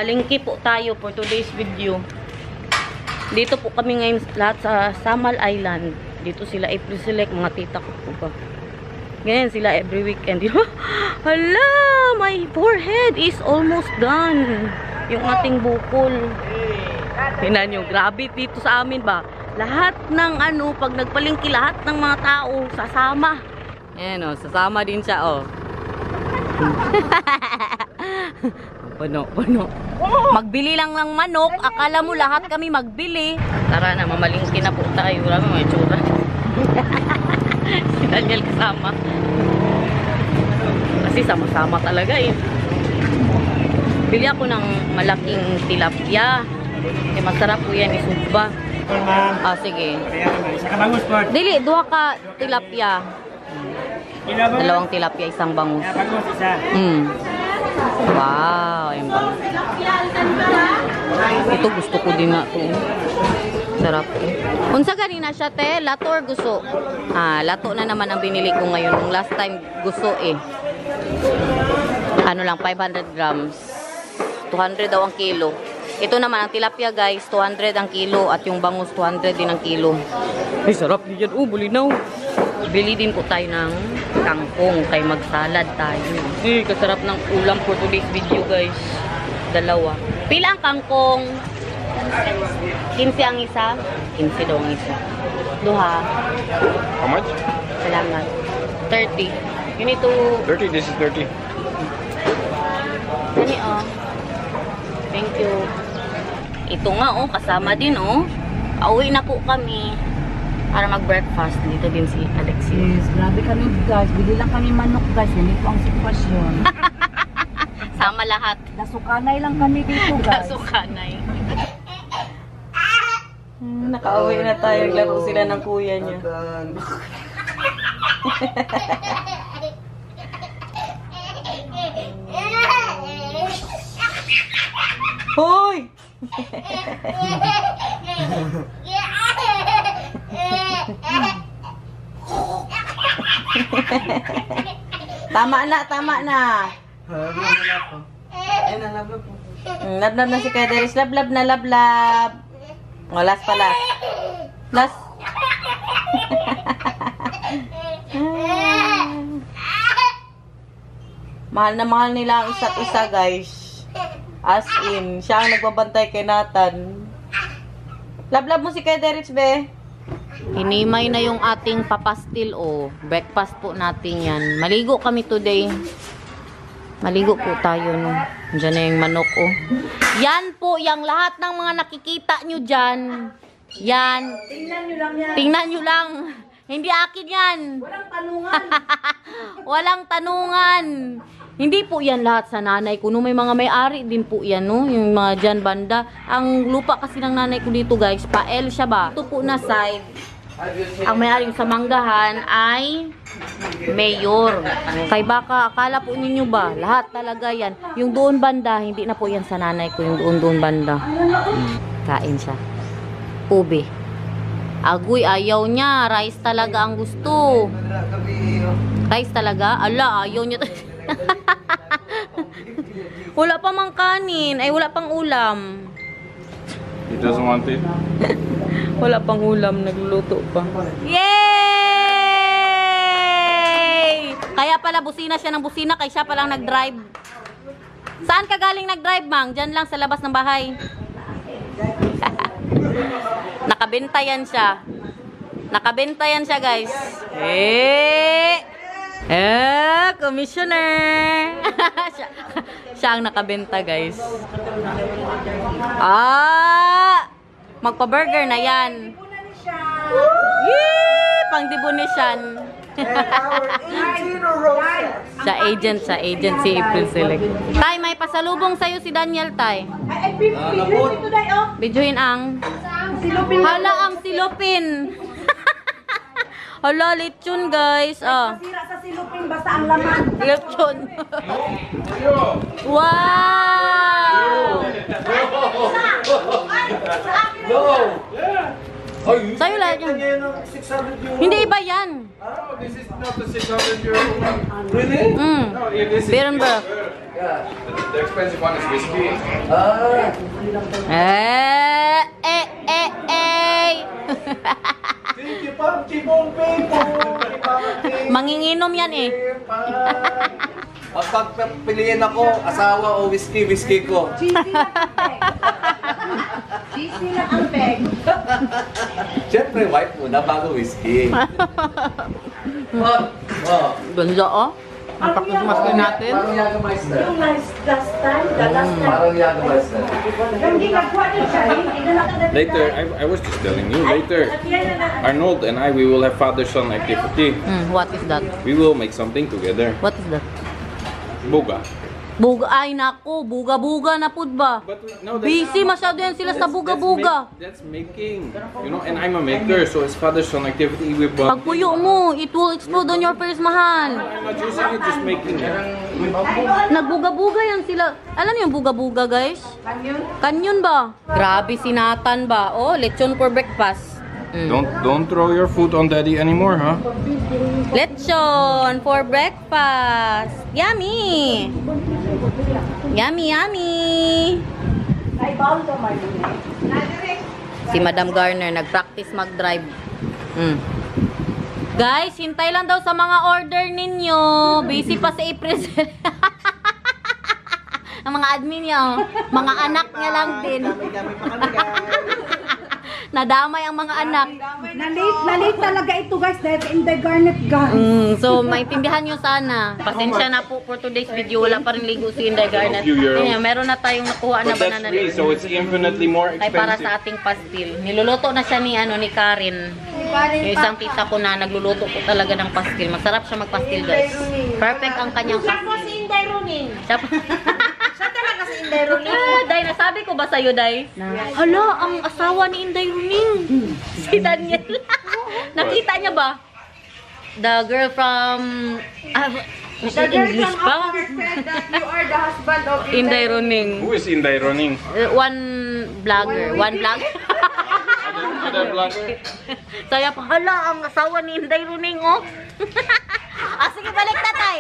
Mamalingki po tayo for today's video. Dito po kami ngayon lahat sa Samal Island. Dito sila April Select, mga tita ko po ba. Ganyan sila every weekend. Hala, my forehead is almost done. Yung ating bukol. Tingnan nyo, grabe dito sa amin ba. Lahat ng ano, pag nagpalingki, lahat ng mga tao sasama. Ayan o, sasama din siya o. Puno. Magbili lang ng manok. Akala mo lahat kami magbili. Tara na, mamalingki na po tayo. Wala mo mga itsura. Si Daniel kasama. Kasi sama-sama talaga eh. Bili ako ng malaking tilapia. Eh, masarap po yan, isugba. Ah, sige. Dili, duha ka tilapia. Dalawang tilapia, isang bangus. Wow, yung bangus. Ito gusto ko din nga ito. Sarap eh. Unsa ganina siya te? Lato or gusto? Ah, lato na naman ang binili ko ngayon. Nung last time gusto eh. Ano lang, 500 grams. 200 daw ang kilo. Ito naman ang tilapia guys, 200 ang kilo. At yung bangus, 200 din ang kilo. Ay, sarap din yan. Oh, bulinaw. Bili din po tayo ng kangkong. Kay magsalad tayo. Eh, kasarap ng ulam for today's video guys. Dalawa. Pila ang kangkong? 15 ang isa? 15 daw ang isa. Duha. How much? Salamat. 30. You need to... 30, this is 30. Gani oh. Thank you. Ito nga oh, kasama din oh. Auwi na po kami para mag-breakfast. Dito din si Alexis. Yes, grabe kami guys. Bili lang kami manok guys. Yan ito ang sitwasyon. Sama lahat. Nasukanay lang kami dito guys. Nasukanay. Nakauwi na tayo. Naglaro sila ng kuya niya. Hoy! Tama na. Lablab na si Kederis. Lablab na, lablab. O, last pa, last. Last. Mahal na mahal nila ang isa't isa, guys. As in, siya ang nagbabantay kay Nathan. Lablab mo si Kederis, be. Hinimay na yung ating papastil, oh. Breakfast po natin yan. Maligo kami today. Maligo po tayo, no. Diyan na yung manok, oh. Yan po, yung lahat ng mga nakikita nyo dyan. Yan. Tingnan nyo lang yan. Tingnan nyo lang. Hindi akin yan. Walang tanungan. Walang tanungan. Hindi po yan lahat sa nanay ko. No, may mga may-ari din po yan, no? Yung mga dyan banda. Ang lupa kasi ng nanay ko dito, guys, pa-L siya ba? Ito po na side. Ang may-ari sa Manggahan ay mayor. Kay baka, akala po ninyo ba? Lahat talaga yan. Yung doon banda, hindi na po yan sa nanay ko. Yung doon banda. Kain siya. Ube. Agoy, ayaw niya. Rice talaga ang gusto. Rice talaga? Ala, ayaw niya. Wala pa mang kanin. Ay, wala pang ulam. He doesn't want it. Wala pang ulam. Nagluluto pa. Yay! Kaya pala busina siya ng busina. Kaya siya palang nag-drive. Saan ka galing nag-drive, Mang? Diyan lang sa labas ng bahay. Nakabentayan siya. Nakabentayan siya, guys. Commissioner. siya ang nakabenta, guys. Magpa-burger na yan. Yee! Pang-dibunisyan. Sa agent si April Select. Tay, may pasalubong sa'yo si Daniel, Tay. Bidyuhin ang hala ang silupin. Hala, lechon, guys. Masira sa silupin, basta ang laman. Lechon. Wow! Sa'yo lahat yan. Hindi iba yan. Oh, this is not the 600 euro one. Really? Mm. No, this is Berenberg. Yeah. The expensive one is whiskey. Thank you, Pumpkin Bong people! Manginginom yan eh. Pag piliin ako, asawa o whiskey, whiskey ko. Cheesy lang ang peg. Siyempre, white muna bago whiskey. Ganda oh. Ang pakismas din natin. Parang Jägermeister. Yung last time, the last time. Parang Jägermeister. Hindi nagkuha din siya. Hindi na lang Later, I was just telling you, later, Arnold and I, we will have father-son activity. What is that? We will make something together. What is that? Buga. Buga, ay nako, buga-buga na pud ba? But no, Busy masyado yan sila sa buga-buga. That's making. You know, and I'm a maker, so it's father-son activity. We bought. Pagpuyo mo, it will explode on your face, mahal. I'm not using it, just making it. Nagbuga-buga yan sila. Alam niyo yung buga-buga, guys? Kanyon ba? Grabe sinatan ba? Oh, lechon for breakfast. Don't throw your food on daddy anymore, huh? Lechon for breakfast. Yummy. Yummy, yummy. Si Madam Garner nag-practice mag-drive. Guys, hintay lang daw sa mga order ninyo. Busy pa si i-present. Ang mga admin niya, oh. Mga anak niya lang din. Nadamay ang mga anak. Na-late talaga ito guys dahil in the garnet guys. So, maintindihan nyo sana. Pasensya na po for today's video. Wala pa rin ligo si Inday Garnet. Ayan, meron na tayong nakuha na But that's banana free, leaf. so it's infinitely more Ay para expensive. sa ating pastil. Niluluto na siya ni Karen. Yung isang tita ko na nagluluto po talaga ng pastil. Masarap siya magpastil, guys. Perfect ang kanyang pastil. Siya po si Inday Runing. Siya talaga si Inday Runing. Day, nasabi ko ba sa'yo, Day? Hala, ang asawa ni Inday Runing. Si Daniel. Nakita niya ba? The girl from... English pa? You are the husband of Inday Runing. Who is Inday Roning? One vlogger. Other vlogger? Saya pa, hala, ang asawa ni Inday Runing, oh. Sige, balik tatay.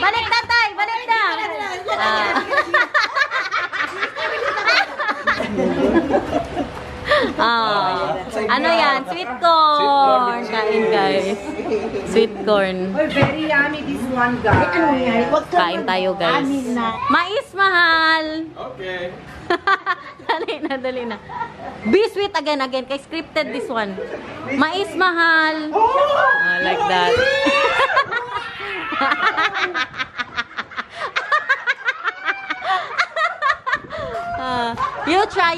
Balik tatay, balik na. Ano yan? Sweet corn. Kain, guys. Sweet corn. Oh, very yummy this one guys. Kain tayo, guys. Mais, mahal. Okay. Dali na. Be sweet again. Kay scripted this one. Mais, mahal. Like that. You try.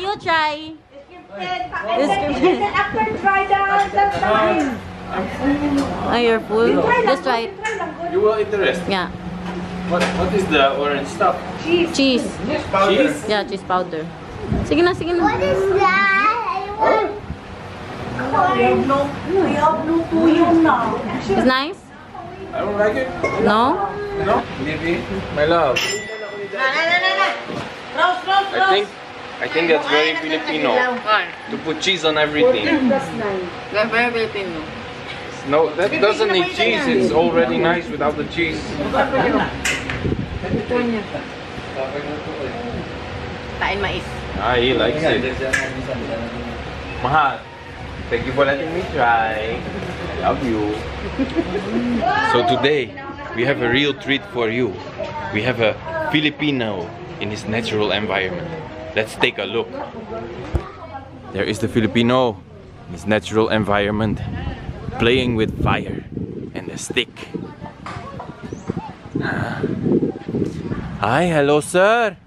After try that time. You're full. Just try it. You will eat the rest. Yeah. What is the orange stuff? Cheese. Cheese? Yeah, cheese powder. Sige na. What is that? We have no tuyo na. It's nice? I don't like it. No? No? Maybe. My love. I think that's very Filipino to put cheese on everything. They're very Filipino. No, that doesn't need cheese. It's already nice without the cheese. Kain mais. He likes it. Mahal, thank you for letting me try. I love you. So today, we have a real treat for you. We have a Filipino in his natural environment. Let's take a look. There is the Filipino in his natural environment, playing with fire and a stick. Hi, hello sir.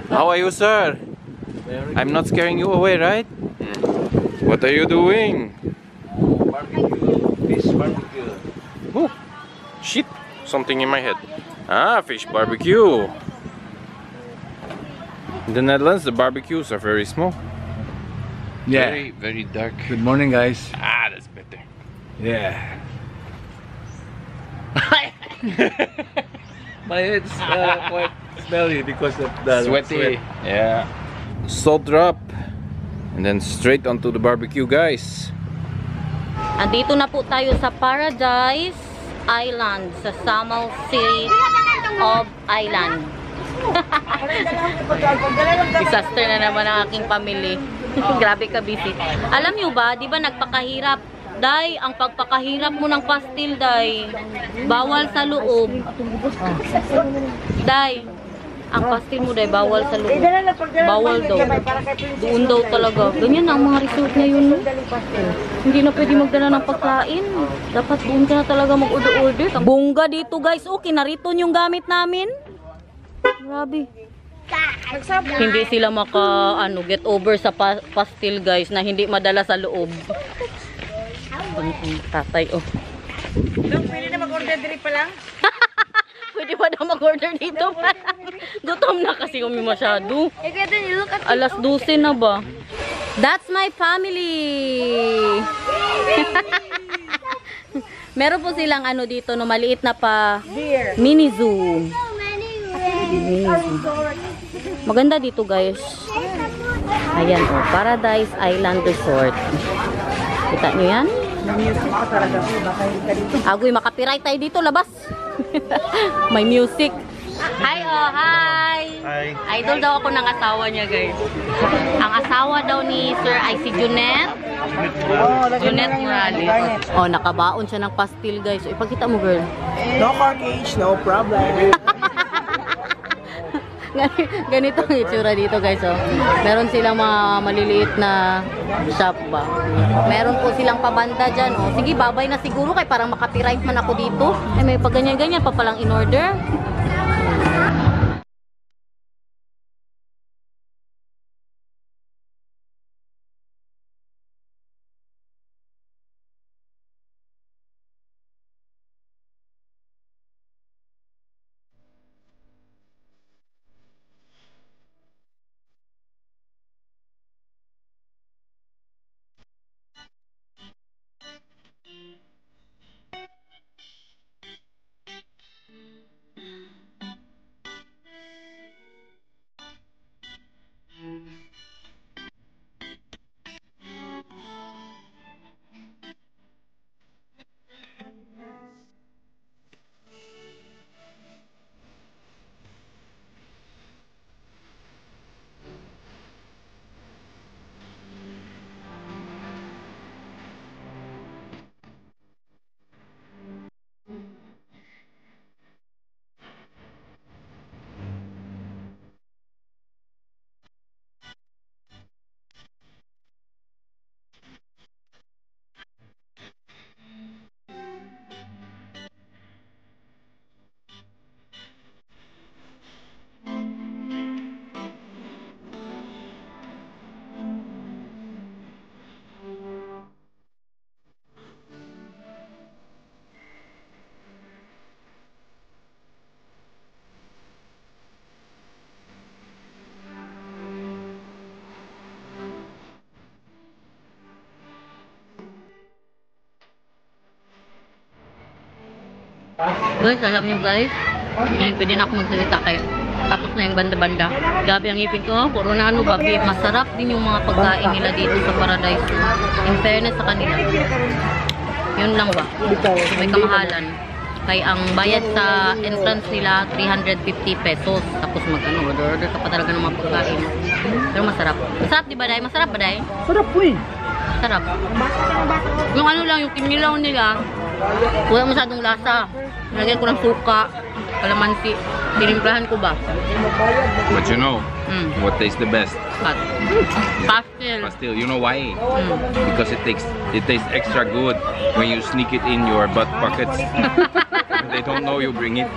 How are you, sir? I'm not scaring you away, right? What are you doing? Barbecue. Fish barbecue. Oh, shit, something in my head. Fish barbecue. In the Netherlands, the barbecues are very small. Yeah. Very, very dark. Good morning, guys. That's better. Yeah. My head's quite smelly because of the Sweaty. sweat. Yeah. Salt drop. And then straight onto the barbecue, guys. Andito na po tayo sa Paradise Island sa Samal City. of Island. Disaster na naman ang aking family. Grabe ka busy. Alam nyo ba, di ba nagpakahirap? Day, ang pagpakahirap mo ng pastil, Day, bawal sa loob. Day, ang pastil mo, Day, bawal sa loob. Bawal daw. Doon daw talaga. Ganyan na ang mga resort ngayon. No? Hindi na pwede magdala ng pagkain. Dapat doon ka na talaga mag-order-order. Bongga dito, guys. Okay, narito yung gamit namin. Grabe. Hindi sila get over sa pastil, guys, na hindi madala sa loob. Ang tatay, oh. Pwede na mag-order diri pa lang? Pwede ba na mag-order dito? Gutom na kasi kami masyado. Alas 12 na ba? That's my family. Meron po silang dito, no, maliit na pa mini zoo. Maganda dito, guys. Ayan, oh, Paradise Island Resort. Kita nyo yan? Agoy, makapiright tayo dito, labas. May music. Hi, oh, hi. Idol daw ako ng asawa niya, guys. Ang asawa daw ni Sir ay si Junet. Junet Morales. Oh, nakabaon siya ng pastil, guys. So, ipakita mo, girl. No corkage, no problem. Ganito ang itsura dito, guys. Oh. Meron silang mga maliliit na shop ba. Meron po silang pabanda dyan. Oh. Sige, babay na siguro kay parang makapiright man ako dito. Ay, may pagganyan-ganyan pa palang in order. Guys, alam nyo guys, pwede na ako magsalita kayo. Tapos na yung banda-banda. Gabi ang ipin ko, puro na babi. Masarap din yung mga pagkain nila dito sa Paradise. In fairness sa kanila. Yun lang ba? May kamahalan. Kaya ang bayad sa entrance nila, 350 pesos. Tapos order ka pa talaga ng mga pagkain. Pero masarap. Masarap di ba, Day? Masarap ba, Day? Sarap po eh. Sarap. Yung lang, yung kinilaw nila, wala masyadong lasa. Nilagyan ko ng suka, kalamansi. Tinimplahan ko ba? But you know, what tastes the best? What? Pastil. Pastil. You know why? Because it tastes extra good when you sneak it in your butt pockets. They don't know you bring it.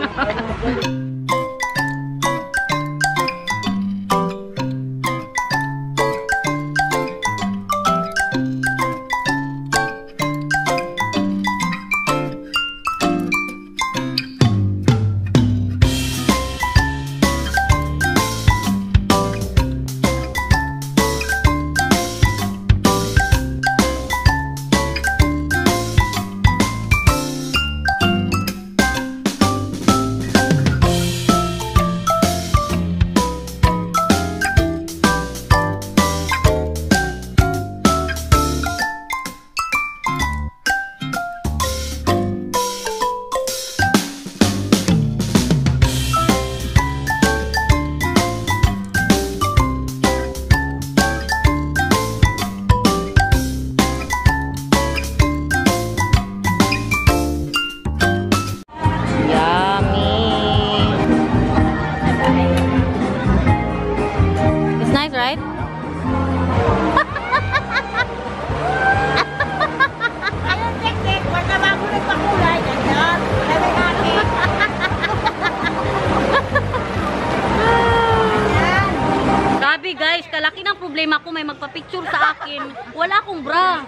Grabe guys, kalaki ng problema ko, may magpa-picture sa akin. Wala akong bra.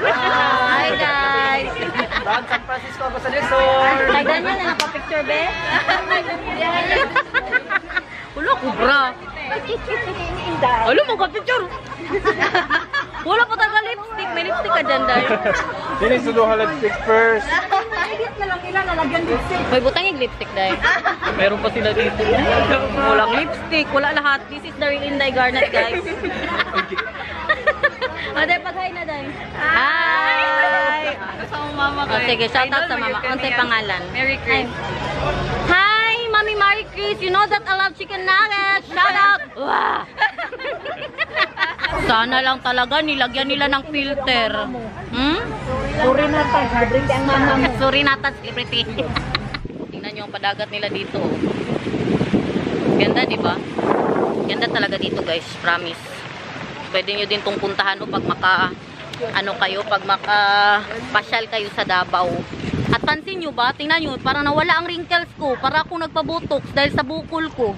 Hi guys. Bag San Francisco ako sa resort. Kay Daniel na nagpa-picture, be? Wala akong bra. Wala magpa-picture. Wala pa taga lipstick. May lipstick ka dyan, Day. You need to do her lipstick first. May butang yung lipstick, Day. Meron pa sila dito. Walang lipstick. Wala lahat. This is the real Inday Garnet, guys. Day, pag-hi na, Day. Hi! Kasama mama Oh, sige, shout out sa mama. Ano sa'yo pangalan? Merry Christmas. Hi, Mami Marie Chris. You know that I love chicken nuggets. Shout out. Wow. Sana lang talaga nilagyan nila ng filter. Hmm? Sorry na tayo. Drink ang mama mo. Sorry natat, celebrity. Tingnan nyo ang padagat nila dito. Ganda, di ba? Ganda talaga dito, guys. Promise. Pwede nyo din tong puntahan pag pag makapasyal kayo sa Davao. At pansin nyo ba? Tingnan nyo, parang nawala ang wrinkles ko. Para akong nagpa-botox dahil sa bukol ko.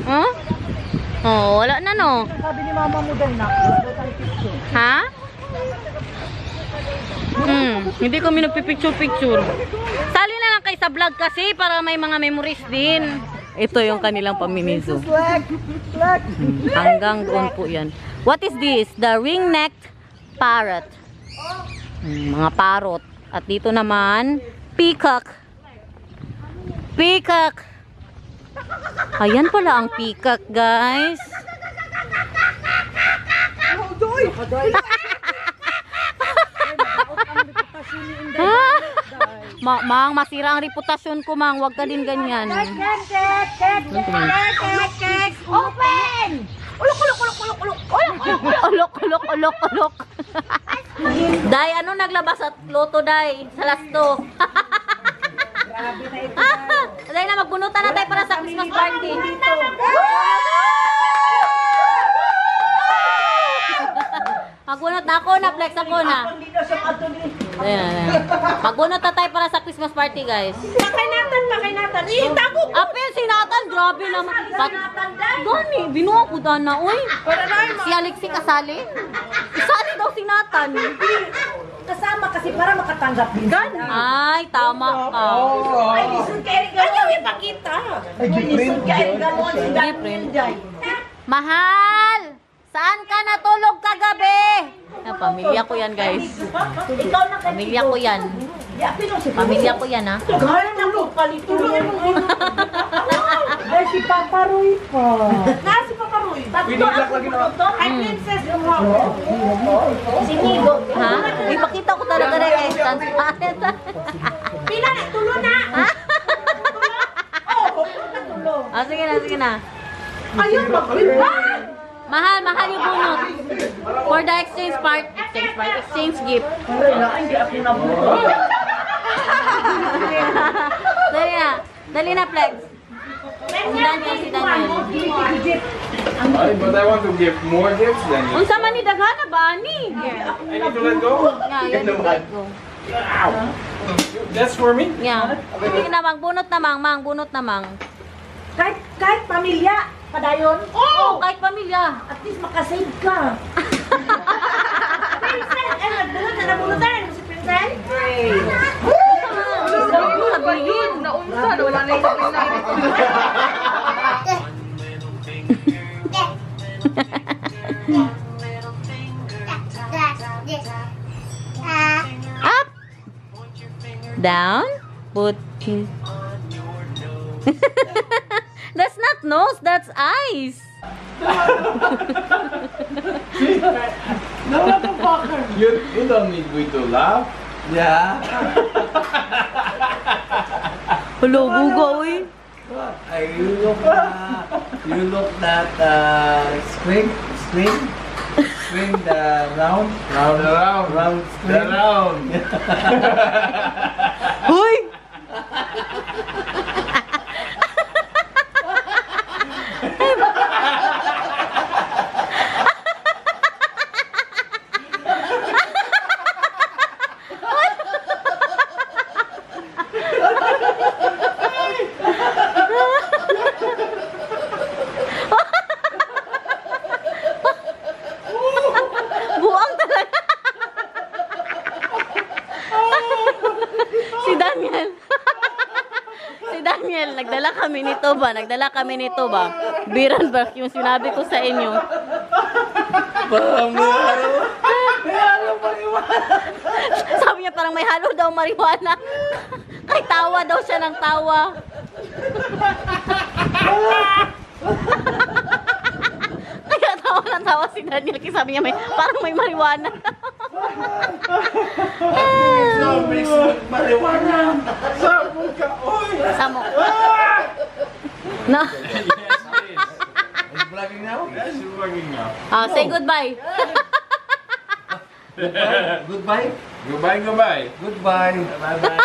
Huh? Oh, wala na, no? Sabi ni mama mo daw na. Ha? Hindi kami nagpipicture-picture. Sali na lang kayo sa vlog kasi para may mga memories din. Ito yung kanilang pamimiso. Hanggang doon po yan. What is this? The ring-necked parrot. Mga parrot. At dito naman, peacock. Peacock. Ayan pala ang peacock, guys. Mang, masira ang reputasyon ko, Mang. Huwag ka din ganyan. Open! Ulok. Day, ano naglabas at loto, Day? Sa lasto. Day na, magbunutan na tayo para sa Christmas party. Magbunot na ako na, flex ako na. Ayan. Magbunot na tayo para sa Christmas party, guys. Pakinatan. Itago ko. Apel, si Nathan, grabe naman. Gani, binuha ko na, uy. Si Alexi kasali? Isali daw si Nathan. Kasama kasi para makatanggap din. Ay, tama ka. Ay, listen kay Eric. Ano yung ipakita? Listen kay Eric Galon. Si Different. Mahal! Saan ka natulog kagabi? Pamilya ko yan, guys. Ikaw na kay Pamilya ko yan. Pamilya ko yan, ha? Gaya na mo, palituloy mo. Ay, si Papa Roy po. Si Papa Roy. Pinilak lagi na. Ay, princess. Si Nigo. Ha? Ipakita ko talaga rin guys. Pila na, tulo na. Sige na. Ayun, Mahal yung bunot. For the exchange gift. Dali na, Flex. Si Daniel. But I want to give more gifts than you. Unsa man ni daghana ba ni? I need to let go? Yeah, let go. That's for me? Yeah. Sige na, bunot na mang. Kahit pamilya, padayon. Oo, kahit pamilya. At least makasave ka. Princess. Ay, nagdulot na nabunutan. Si Princess. Sabihin. Naunsa, wala na Up. Down. Put his... That's not nose, that's eyes. You don't need me to laugh. Yeah. Hello, bugoy. You look that swing the round swing. Hoy! Nagdala kami nito ba? Biran ba yung sinabi ko sa inyo? Sabi niya parang may halo daw marijuana. Ay, tawa daw siya ng tawa. Kaya tawa ng tawa si Daniel kasi sabi niya parang may marijuana. Samo. No. It's vlogging now? Yes, it's vlogging now. Say goodbye. Goodbye. Goodbye, goodbye. Goodbye. Bye-bye.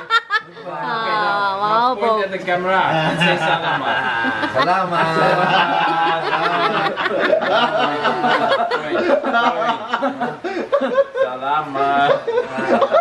Wow po. Point at the camera and say salamat. Salamat. Salamat.